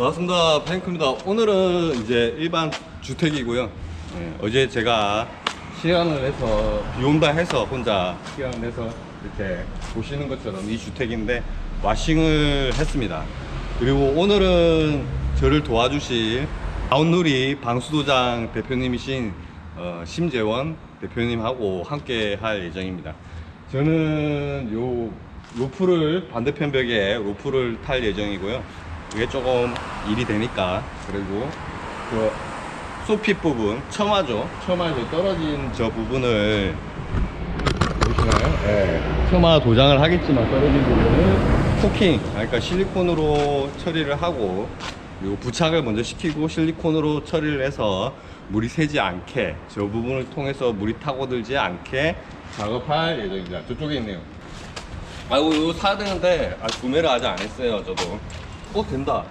반갑습니다. 팬크입니다. 오늘은 이제 일반 주택이고요. 어제 제가 시간을 내서 비 온다 해서 혼자 시간을 내서 이렇게 보시는 것처럼 이 주택인데 와싱을 했습니다. 그리고 오늘은 저를 도와주실 아웃누리 방수도장 대표님이신 심재원 대표님하고 함께 할 예정입니다. 저는 요 로프를 반대편 벽에 로프를 탈 예정이고요. 이게 조금 일이 되니까. 그리고 그 소핏 부분, 처마죠. 처마에서 떨어진 저 부분을 보시나요? 네. 처마 도장을 하겠지만 떨어진 부분을 코킹, 그러니까 실리콘으로 처리를 하고, 그리고 부착을 먼저 시키고 실리콘으로 처리를 해서 물이 새지 않게, 저 부분을 통해서 물이 타고들지 않게 작업할 예정입니다. 저쪽에 있네요. 아이고, 이거 사야 되는데 구매를 아직 안 했어요. 저도. 된다.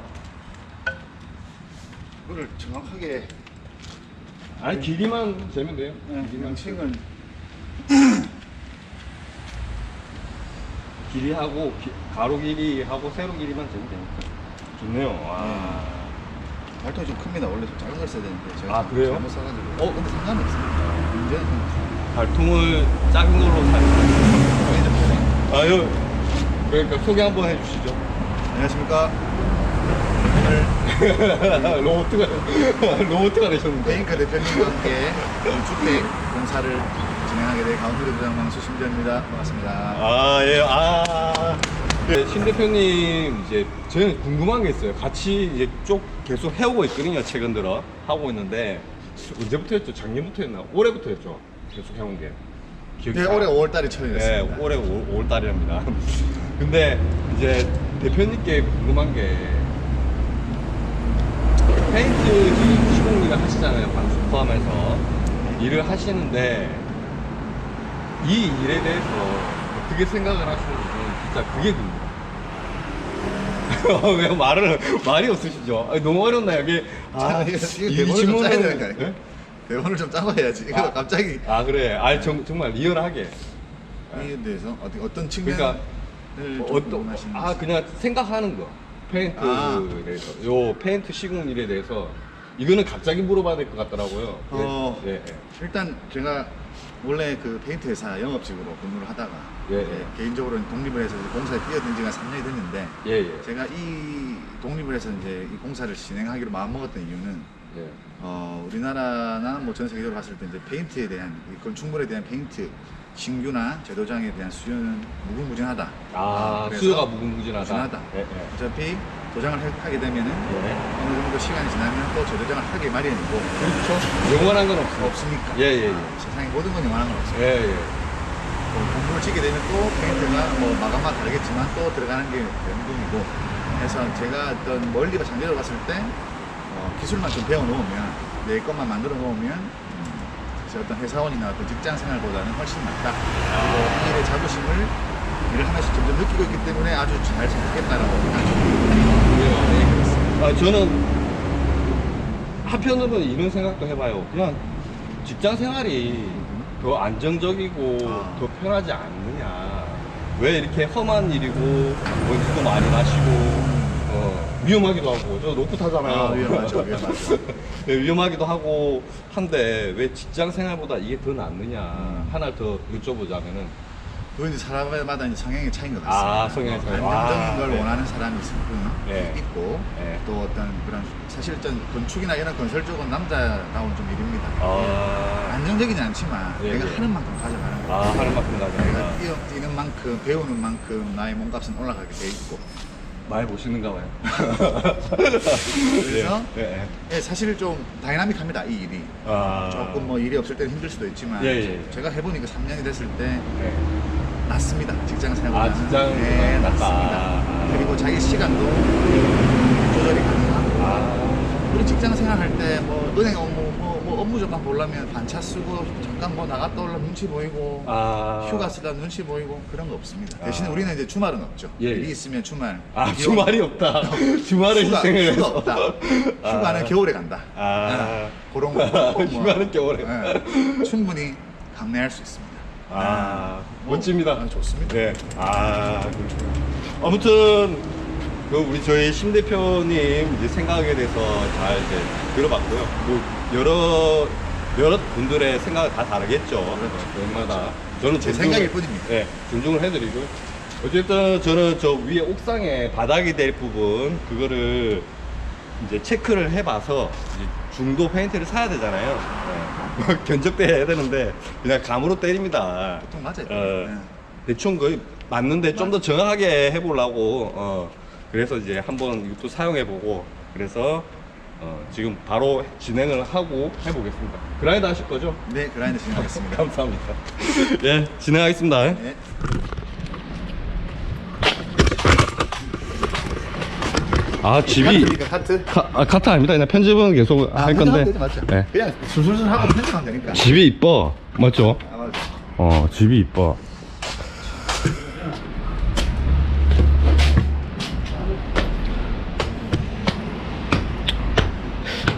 이거를 정확하게 아니, 길이만 재면 돼요. 길이만 명칭은 길이하고 가로 길이하고 세로 길이만 재면 되니까. 좋네요. 와. 발통이 좀 큽니다. 원래 좀 작은 걸 써야 되는데 제가 아, 그래요? 잘못 사가지고. 근데 상관이 없습니다. 문제는 발통을 작은 걸로 상당히 좀 크네. 아유, 그러니까 소개 한번 해주시죠. 안녕하십니까. 로봇가 되셨는데. 페인크 대표님과 함께 주택 공사를 진행하게 될 가운데 부장 방수 심재원입니다. 반갑습니다. 아, 예, 네, 신 대표님, 이제, 저는 궁금한 게 있어요. 같이 이제 쭉 계속 해오고 있거든요. 최근 들어. 하고 있는데, 언제부터 했죠? 작년부터 했나? 올해부터 했죠? 계속 해온 게. 기억이 네, 잘 올해 안 5월달에 처리됐습니다. 네, 올해 5월달이랍니다. 근데 이제 대표님께 궁금한 게 페인트 시공 일을 하시잖아요. 방수 포함해서 일을 하시는데 이 일에 대해서 어떻게 생각을 하시는지 진짜 그게 궁금해요. 왜 말이 없으시죠? 아니, 너무 어렵나요? 이게 이거 대본을 좀 짜야 되는 거 아니에요? 네? 대본을 좀 짜고 해야지. 이거 갑자기 그래. 정말 리얼하게. 이에 대해서 어떤 측면을 그러니까 궁금하시는지. 그냥 생각하는 거. 페인트에 대해서. 요 페인트 시공 일에 대해서. 이거는 갑자기 물어봐야 될 것 같더라고요. 예. 일단 제가 원래 그 페인트 회사 영업직으로 근무를 하다가 예. 개인적으로 독립을 해서 공사에 뛰어든 지가 3년이 됐는데 예. 제가 이 독립을 해서 이제 이 공사를 진행하기로 마음먹었던 이유는 예. 우리나라나 뭐 전 세계적으로 봤을 때 이제 페인트에 대한 이 건축물에 대한 페인트 신규나 재도장에 대한 수요는 무궁무진하다. 그래서 수요가 무궁무진하다. 예. 어차피 도장을 하게 되면은 예. 어느 정도 시간이 지나면 또 재도장을 하게 마련이고 그렇죠. 영원한 건 없으니까. 예. 세상에 모든 건 영원한 건 없어요. 예. 건물을 짓게 되면 또 페인트가 뭐 마감마다 다르겠지만 또 들어가는 게 연금이고, 그래서 제가 어떤 멀리 장비로 봤을 때 기술만 좀 배워 놓으면 내 것만 만들어 놓으면 어떤 회사원이나 어떤 직장 생활보다는 훨씬 낫다. 그리고 이 일의 자부심을 일을 하나씩 점점 느끼고 있기 때문에 아주 잘 생각했다라고 생각합니다. 저는 한편으로는 이런 생각도 해봐요. 그냥 직장 생활이 더 안정적이고 더 편하지 않느냐. 왜 이렇게 험한 일이고 먼지도 많이 마시고 위험하기도 하고. 저 로프 타잖아요. 위험하죠. 네, 위험하기도 하고 한데 왜 직장 생활보다 이게 더 낫느냐. 하나 더 여쭤보자면은, 그건 이제 사람마다 이제 성향의 차이인 것 같습니다. 성향의 차이. 안정적인 걸 네. 원하는 사람이 네. 있고, 네. 또 어떤 그런 사실 건축이나 이런 건설 쪽은 남자다운 좀 일입니다. 안정적이지 않지만 내가 하는 만큼 가져가는 거예요. 하는 만큼 가져가는 내가 뛰는 만큼, 배우는 만큼 나의 몸값은 올라가게 돼 있고. 많이 보시는가 봐요. 그래서 사실 좀 다이나믹합니다, 이 일이. 조금 뭐 일이 없을 때는 힘들 수도 있지만 제가 해보니까 3년이 됐을 때 낫습니다. 직장 생활보다는. 직장 낫습니다. 그리고 자기 시간도 조절이 가능하고. 우리 직장 생활할 때 뭐 은행 업무 잠깐 보려면 반차 쓰고 잠깐 뭐 나갔다 올라 눈치 보이고 휴가 쓰다 눈치 보이고 그런 거 없습니다. 대신에 우리는 이제 주말은 없죠. 일이 있으면 주말. 주말이 없다. 주말을 희생을 휴가 없다. 휴가는 겨울에 간다. 그런 거. 휴가는 겨울에. 충분히 감내할 수 있습니다. 멋집니다. 좋습니다. 네. 아무튼 그 우리 저희 심 대표님 이제 생각에 대해서 잘 이제 들어봤고요. 뭐 여러 분들의 생각은 다 다르겠죠. 웬마다 저는 제 생각일 뿐입니다. 네, 존중을 해드리고 어쨌든 저는 저 위에 옥상에 바닥이 될 부분 그거를 이제 체크를 해봐서 이제 중도 페인트를 사야 되잖아요. 네. 견적대 해야 되는데 그냥 감으로 때립니다. 보통 맞아요. 네. 대충 거의 맞는데 좀 더 정확하게 해보려고 그래서 이제 한번 이것도 사용해보고 그래서 지금 바로 진행을 하고 해보겠습니다. 그라인드 하실 거죠? 네, 그라인드 진행하겠습니다. 감사합니다. 예, 진행하겠습니다. 네. 아, 집이 카트? 카트 아닙니다. 그냥 편집은 계속 할 건데. 되죠, 맞죠? 네. 그냥 술술술 하고 편집하면 되니까. 집이 이뻐. 맞죠? 아, 맞죠. 집이 이뻐.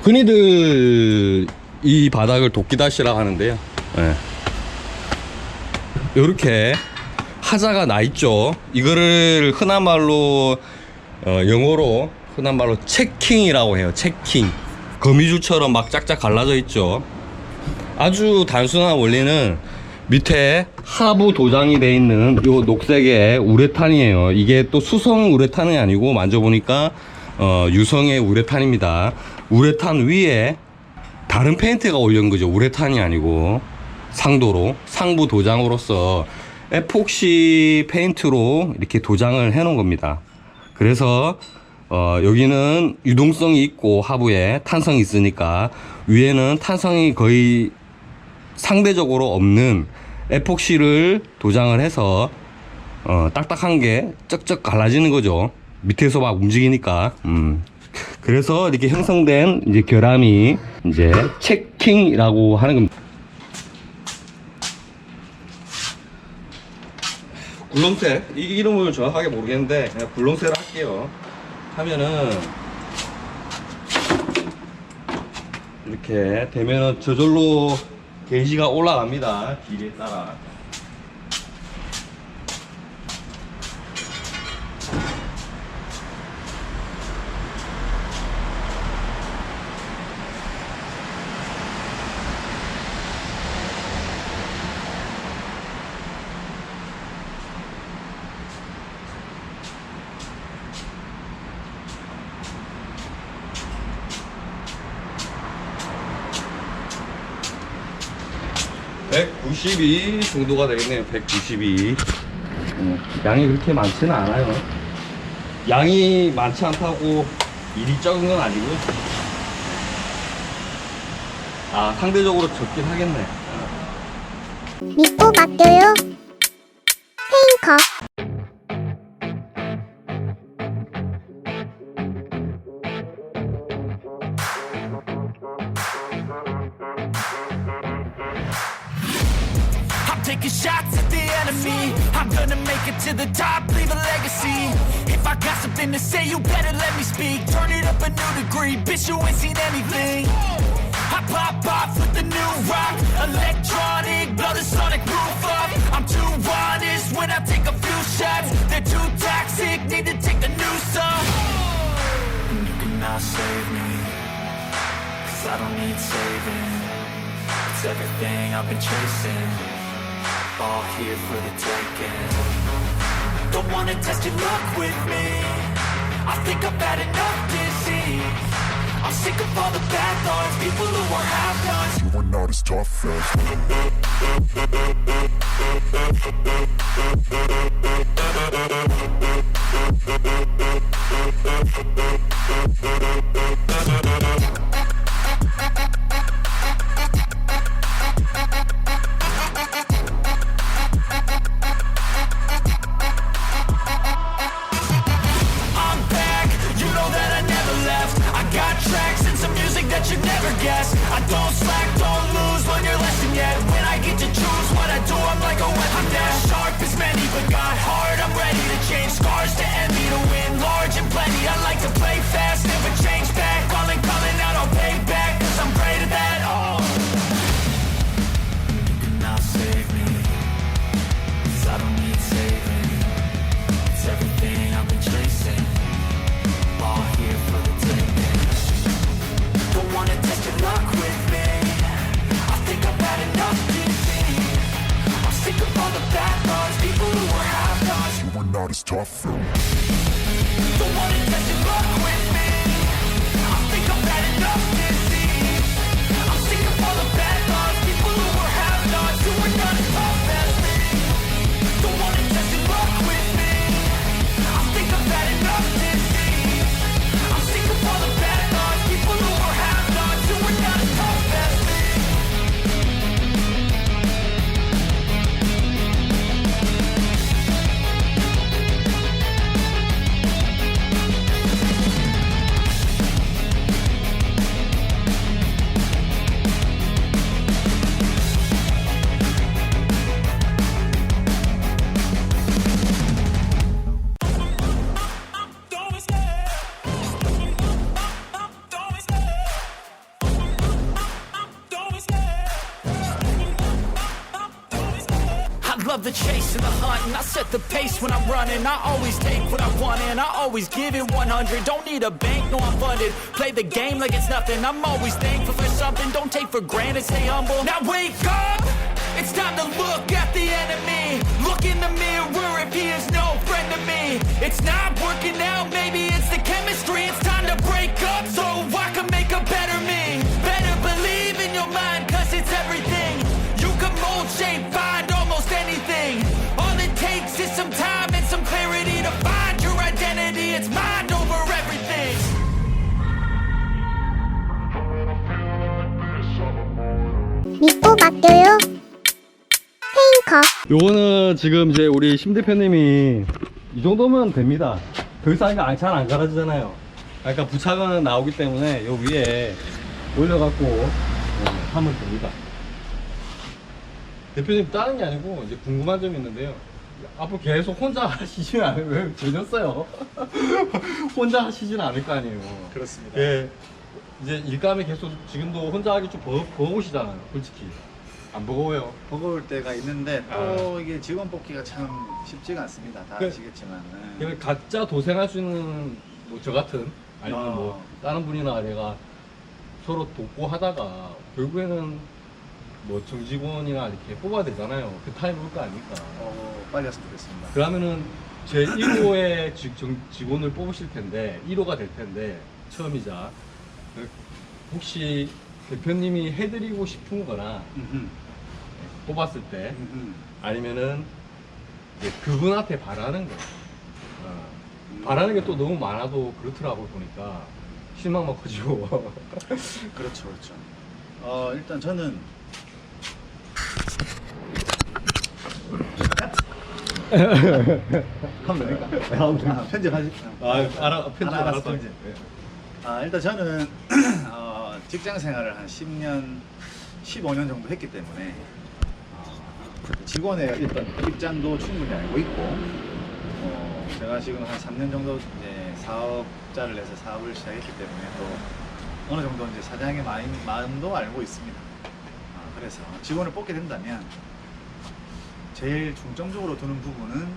흔히들 이 바닥을 도끼다시라고 하는데요. 네. 이렇게 하자가 나 있죠. 이거를 흔한 말로 영어로 흔한 말로 체킹이라고 해요. 체킹. 거미줄처럼 막 짝짝 갈라져 있죠. 아주 단순한 원리는 밑에 하부 도장이 되어 있는 요 녹색의 우레탄이에요. 이게 또 수성 우레탄이 아니고 만져보니까 유성의 우레탄입니다. 우레탄 위에 다른 페인트가 올린 거죠. 우레탄이 아니고 상도로 상부 도장으로서 에폭시 페인트로 이렇게 도장을 해 놓은 겁니다. 그래서 여기는 유동성이 있고 하부에 탄성이 있으니까 위에는 탄성이 거의 상대적으로 없는 에폭시를 도장을 해서 딱딱한 게 쩍쩍 갈라지는 거죠. 밑에서 막 움직이니까. 그래서 이렇게 형성된 이제 결함이 이제 체킹이라고 하는 겁니다. 굴렁쇠, 이 이름을 정확하게 모르겠는데 그냥 굴렁쇠를 할게요. 하면은 이렇게 되면은 저절로 게이지가 올라갑니다. 길이에 따라. (192) 정도가 되겠네요. 192. 양이 그렇게 많지는 않아요. 양이 많지 않다고 일이 적은 건 아니고요. 상대적으로 적긴 하겠네. 믿고 맡겨요. 페인커. Taking shots at the enemy. I'm gonna make it to the top, leave a legacy. If I got something to say, you better let me speak. Turn it up a new degree, bitch, you ain't seen anything. I pop off with the new rock, electronic, blow the sonic roof up. I'm too honest when I take a few shots. They're too toxic, need to take the noose off. And you cannot save me, 'cause I don't need saving. It's everything I've been chasing, all here for the taking. Don't wanna test your luck with me, I think I've had enough disease. I'm sick of all the bad thoughts, people who are half-nots. You are not as tough as you never guess. I don't slack, don't lose, learn your lesson yet. When I get to choose what I do, I'm like a weapon. I'm not sharp as many, but not as tough. Don't wanna test your luck with me. I think I've had enough disease. I'm sick of all the bad thoughts, people who were have-nots, who are not as tough as me. Don't wanna test your luck with me. I think I've had enough disease. I'm sick of all the bad thoughts, people who were have-nots, who are not as tough as me. I love the chase and the hunt, and I set the pace when I'm running. I always take what I want and I always give it 100. Don't need a bank, no I'm funded. Play the game like it's nothing. I'm always thankful for something. Don't take for granted, stay humble. Now wake up! It's time to look at the enemy. Look in the mirror if he is no friend to me. It's not working out, maybe it's the chemistry. It's time to break up so I can make a better me. Better believe in your mind, cause it's everything. You can mold, shape, find almost anything. All it takes is some time and some clarity to find your identity. It's mind over everything. 믿고 맡겨요. 페인커. 요거는 지금 이제 우리 심 대표님이 이 정도면 됩니다. 더 이상 잘 안 갈아지잖아요. 그러니까 부착은 나오기 때문에 요 위에 올려갖고 하면 됩니다. 대표님 다른 게 아니고 이제 궁금한 점이 있는데요. 앞으로 계속 혼자 하시진 않을 왜 죄졌어요? 혼자 하시진 않을 거 아니에요. 그렇습니다. 예. 이제 일감이 계속 지금도 혼자 하기 좀 버거우시잖아요. 솔직히 안 버거워요. 버거울 때가 있는데 또 이게 직원 뽑기가 참 쉽지가 않습니다. 다 그- 아시겠지만. 그러면 각자 도생할 수 있는 뭐 저 같은 아니면 뭐 다른 분이나 내가 서로 돕고 하다가 결국에는 뭐 정직원이나 이렇게 뽑아야 되잖아요. 그 타임 올 거 아닙니까? 빨리 했으면 좋겠습니다. 그러면은 제 1호의 직원을 뽑으실 텐데 1호가 될 텐데 처음이자 혹시 대표님이 해드리고 싶은 거나 뽑았을 때 아니면은 이제 그분한테 바라는 거 바라는 게 또 너무 많아도 그렇더라고 보니까 실망만 커지고 그렇죠, 그렇죠. 일단 저는 하면 됩니까? 편집하지? 편집 알았어, 알아서 편집. 일단 저는 직장 생활을 한 10년, 15년 정도 했기 때문에 직원의 일단 입장도 충분히 알고 있고 제가 지금 한 3년 정도 이제 사업자를 내서 사업을 시작했기 때문에 또 어느 정도 이제 사장의 마음도 알고 있습니다. 그래서 직원을 뽑게 된다면 제일 중점적으로 두는 부분은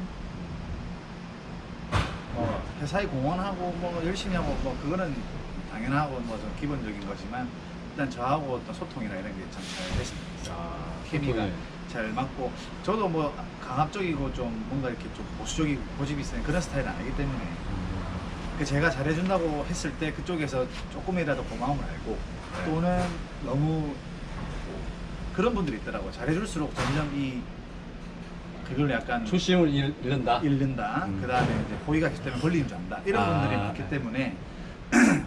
회사에 공헌하고 뭐 열심히 하고 뭐 그거는 당연하고 뭐 좀 기본적인 거지만 일단 저하고 어떤 소통이나 이런 게 참 잘 됐습니다. 케미가 소통이. 잘 맞고 저도 뭐 강압적이고 좀 뭔가 이렇게 좀 보수적이고 고집이 있는 그런 스타일은 아니기 때문에 제가 잘해준다고 했을 때 그쪽에서 조금이라도 고마움을 알고 또는 너무 그런 분들이 있더라고요. 잘해줄수록 점점 그걸 약간 초심을 잃는다. 잃는다. 그 다음에 이제 호의가 계속되면 걸리는 줄 안다. 이런 분들이 많기 네. 때문에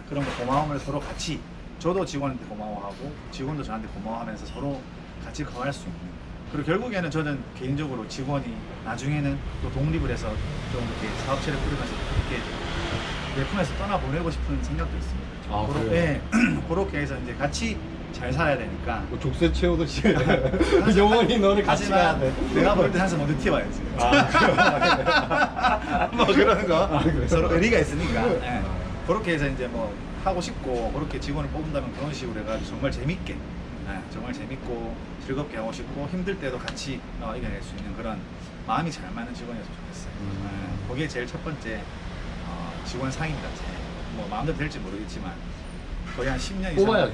그런 거 고마움을 서로 같이 저도 직원한테 고마워하고 직원도 저한테 고마워하면서 서로 같이 커갈 수 있는. 그리고 결국에는 저는 개인적으로 직원이 나중에는 또 독립을 해서 좀 이렇게 사업체를 꾸리면서 이렇게 내 품에서 떠나보내고 싶은 생각도 있습니다. 그래요? 네, 그렇게 해서 이제 같이 잘 살아야 되니까. 뭐 족쇄 채우듯이 영원히 너를 같이 가야 하지만 돼. 내가 볼 때 항상 먼저 튀어와야지. 아, 뭐 그런 거 그래요? 서로 의리가 있으니까 예. 그렇게 해서 이제 뭐 하고 싶고 그렇게 직원을 뽑는다면 그런 식으로 해가지고 정말 재밌게 정말 재밌고 즐겁게 하고 싶고 힘들 때도 같이 이겨낼 수 있는 그런 마음이 잘 맞는 직원이었으면 좋겠어요. 그게 제일 첫 번째 직원 상입니다. 뭐 마음대로 될지 모르겠지만 거의 한 10년 이상 뽑아야죠.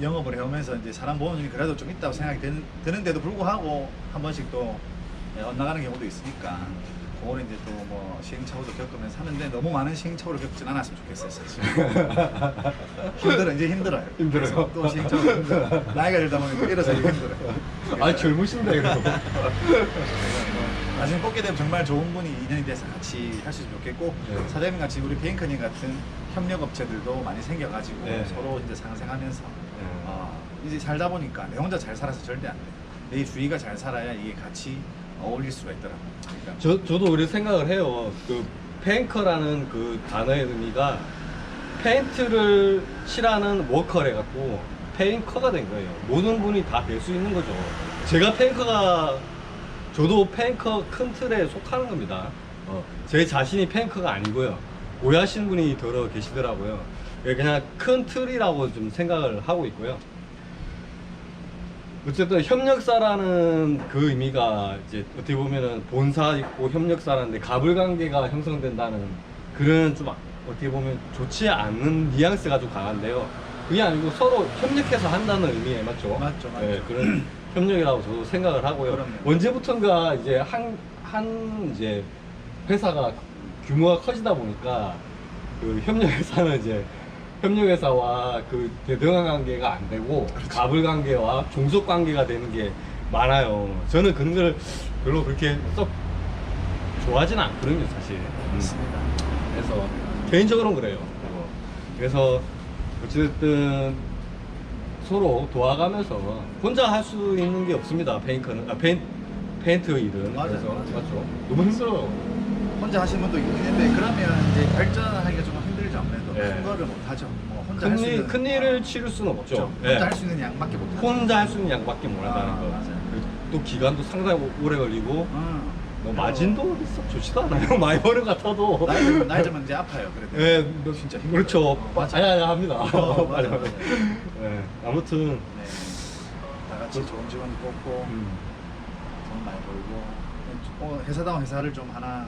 영업을 해오면서 이제 사람 보는 눈이 그래도 좀 있다고 생각이 드는데도 불구하고 한 번씩 또 엇나가는 경우도 있으니까 오늘 이제 또 뭐 시행착오도 겪으면서 하는데 너무 많은 시행착오를 겪진 않았으면 좋겠어요 사실. 힘들어 이제 힘들어요. 힘들어요? 또 시행착오 힘들어. 나이가 들다 보니까 이래서 이게 힘들어요. 아 젊으신데 이거. 나중에 뽑게 되면 정말 좋은 분이 인연이 돼서 같이 할 수 있으면 좋겠고 네. 사장님 같이 우리 베인커님 같은 협력 업체들도 많이 생겨가지고 네. 서로 이제 상생하면서 이제 살다 보니까 내 혼자 잘 살아서 절대 안 돼. 내 주위가 잘 살아야 이게 같이 어울릴 수가 있더라고요. 그러니까 저도 우리 생각을 해요. 그 페인커라는 그 단어의 의미가 페인트를 칠하는 워커를 해갖고 페인커가 된 거예요. 모든 분이 다 될 수 있는 거죠. 제가 페인커가 저도 페인커 큰 틀에 속하는 겁니다. 제 자신이 페인커가 아니고요. 오해하시는 분이 더러 계시더라고요. 그냥 큰 틀이라고 좀 생각을 하고 있고요. 어쨌든 협력사라는 그 의미가 이제 어떻게 보면은 본사 있고 협력사라는데 갑을관계가 형성된다는 그런 좀 어떻게 보면 좋지 않은 뉘앙스가 좀 강한데요. 그게 아니고 서로 협력해서 한다는 의미에 맞죠? 맞죠. 네, 그런 협력이라고 저도 생각을 하고요. 그럼요. 언제부턴가 이제 한 이제 회사가 규모가 커지다 보니까 그 협력회사는 이제 협력회사와 그 대등한 관계가 안 되고 갑을 관계와 종속 관계가 되는 게 많아요. 저는 그런 걸 별로 그렇게 썩 좋아하지는 않거든요, 사실. 맞습니다. 그래서 개인적으로는 그래요. 그래서 어쨌든 서로 도와가면서 혼자 할 수 있는 게 없습니다. 페인트는 페인트 일은. 맞아요. 그래서 맞아요. 맞죠. 너무 힘들어요. 혼자 하시는 분도 있긴 한데 그러면 이제 발전하기가 좀 힘들죠. 아무래도 네. 큰 거를 못 하죠. 뭐 혼자 할 수 있는 큰 일을 치를 수는 없죠. 네. 혼자 할 수 있는 양밖에 못 하죠. 혼자 할 수 있는 양밖에 못 한다는 거. 맞아요. 또 기간도 상당히 오래 걸리고 뭐 그리고 마진도 썩 좋지도 않아요. 많이 버는 것 같아도. 나이 들면 이제 아파요. 그래도. 예, 진짜 힘들어요. 그렇죠. 맞아. 아야 합니다. 맞아. 예, 아무튼 네. 다 같이 좋은 직원 뽑고 돈 많이 벌고 회사다운 회사를 좀 하나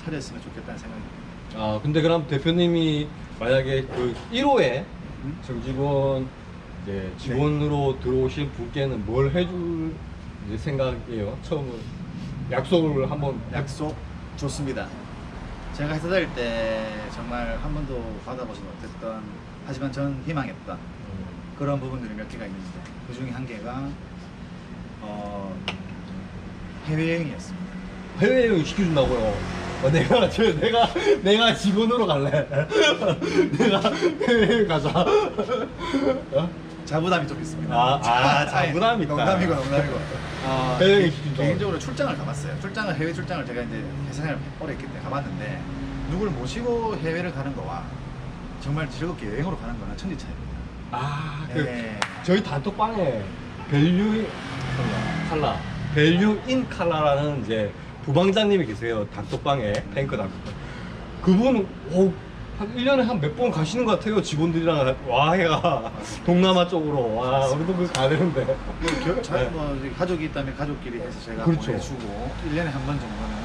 차렸으면 좋겠다는 생각입니다. 아 근데 그럼 대표님이 만약에 그 1호에 정직원 이제 직원으로 들어오신 분께는 뭘 해줄 이제 생각이에요? 처음은 약속을 한번 약속 좋습니다. 제가 회사 다닐 때 정말 한 번도 받아보지 못했던 하지만 전 희망했던 그런 부분들이 몇 개가 있는데 그 중에 한 개가 해외여행이었습니다. 해외여행 시켜준다고요. 내가 직원으로 갈래. 내가 해외여행 가자. 어? 자부담이 좀 있습니다. 자부담이 있다. 농담이고. 해외여행 시킨다. 개인적으로 출장을 가봤어요. 해외 출장을 제가 이제 회사생활 오래 했기 때문에 가봤는데 누구를 모시고 해외를 가는 거와 정말 즐겁게 여행으로 가는 거는 천지 차이입니다. 그 저희 단톡방에 밸류 인 칼라라는 이제 부방장님이 계세요. 단톡방에 탱크 단톡방. 그분은 한 1년에 한 몇 번 가시는 것 같아요. 직원들이랑 와 해가 동남아 쪽으로 와 우리도 그 가야 되는데. 뭐 가족이 있다면 가족끼리 해서 제가 그렇죠. 보내주고 1년에 한 번 정도는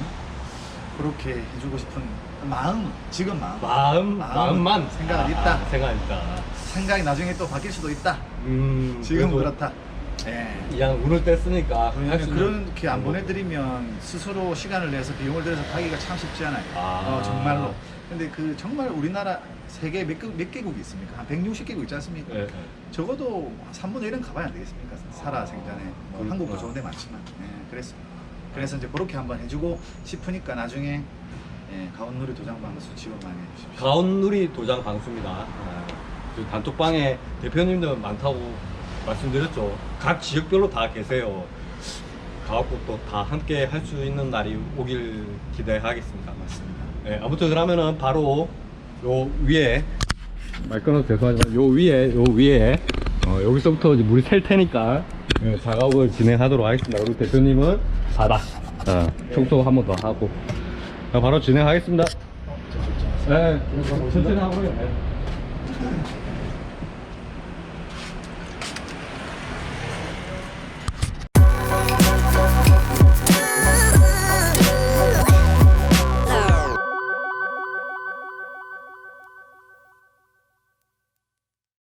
그렇게 해주고 싶은 지금 마음만 생각은 있다. 생각이 있다. 생각이 나중에 또 바뀔 수도 있다. 지금 그래도 그렇다. 예. 그냥 운을 뗐으니까 왜냐면 그렇게 안 보내드리면 스스로 시간을 내서 비용을 들여서 가기가 참 쉽지 않아요. 정말로. 근데 그 정말 우리나라 세계 몇 개국이 있습니까? 한 160개국 있지 않습니까? 네. 적어도 3분의 1은 가봐야 안 되겠습니까? 살아 생전에. 그렇구나. 한국도 좋은 데 많지만. 그랬습니다. 그래서 이제 그렇게 한번 해주고 싶으니까 나중에 가온누리 도장방수 지원 많이 해주십시오. 가온누리 도장 방수입니다. 그 단톡방에 대표님들 많다고 말씀드렸죠. 각 지역별로 다 계세요. 가옥도 또 다 함께 할 수 있는 날이 오길 기대하겠습니다. 맞습니다. 네, 아무튼 그러면은 바로 요 위에 말 끊어서 죄송하지만 요 위에 여기서부터 이제 물이 셀 테니까 작업을 진행하도록 하겠습니다. 그리고 대표님은 바닥 청소 한 번 더 하고 바로 진행하겠습니다. 네, 천천히 하고요. 네.